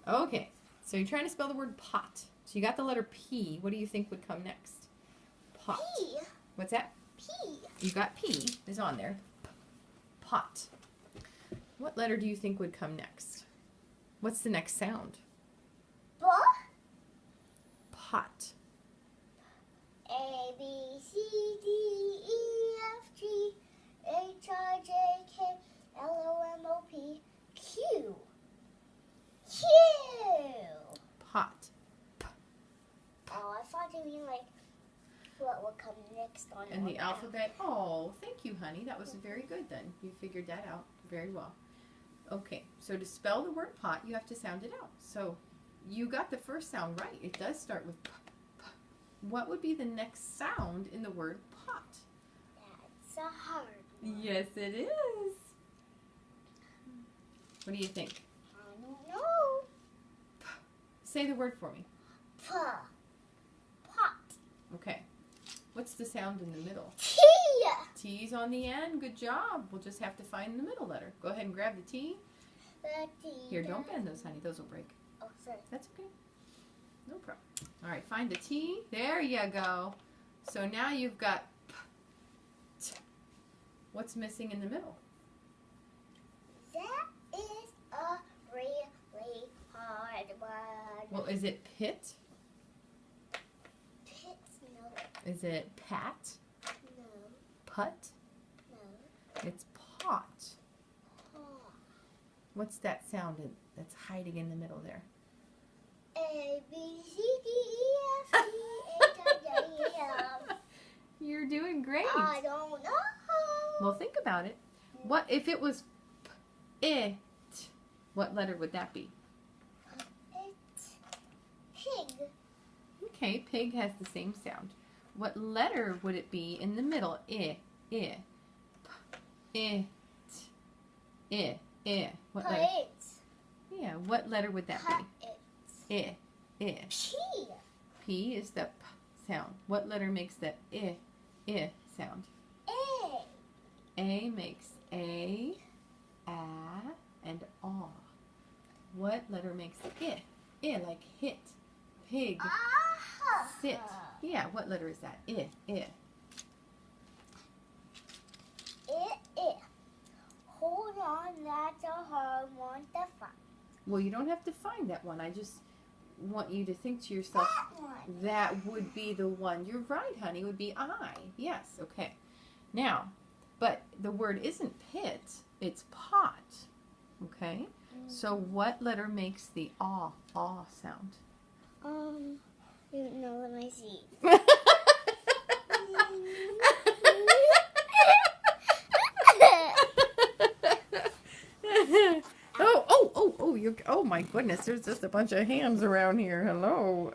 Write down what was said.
Okay, so you're trying to spell the word pot. So you got the letter P. What do you think would come next? Pot. P. What's that? P. You got P is on there. Pot. What letter do you think would come next? What's the next sound? B. Pot. A, B, C, D, E, F, G, H, I, J, K, L, O, M, O, P, Q. Q. Pot. Oh, I thought you mean like what would come next on And the alphabet. Oh, thank you, honey. That was very good then. You figured that out very well. Okay, so to spell the word pot, you have to sound it out. So you got the first sound right. It does start with p, p. What would be the next sound in the word pot? That's a hard one. Yes, it is. What do you think? I don't know. Say the word for me. P. Pot. Okay. What's the sound in the middle? T. T's on the end. Good job. We'll just have to find the middle letter. Go ahead and grab the T. The T. Here, don't bend those, honey. Those will break. Oh, sorry. That's okay. No problem. All right, find the T. There you go. So now you've got P, T. What's missing in the middle? That is a really hard word. Well, is it pit? Pit, no. Is it pat? No. Put? No. It's pot. Oh. What's that sound that's hiding in the middle there? A, B, C, D, E, F, G, H, I, J, K, L. You're doing great. I don't know. Well, think about it. What if it was p, it? What letter would that be? It's pig. Okay, pig has the same sound. What letter would it be in the middle? I, I, p, it, I. What letter? Put. Yeah, what letter would that Put be? it. I. P. P is the p sound. What letter makes the I sound? A. A makes a, and aw. What letter makes I? I like hit, pig, Ah. sit. Yeah, what letter is that? I. It. Hold on, that's a hard one to find. Well, you don't have to find that one. I just want you to think to yourself, That one. that would be the one. You're right, honey. It would be I. Yes, okay. Now, but the word isn't pit, it's pot. Okay? So what letter makes the aw sound? You know, let me see. Oh my goodness, there's just a bunch of hands around here. Hello.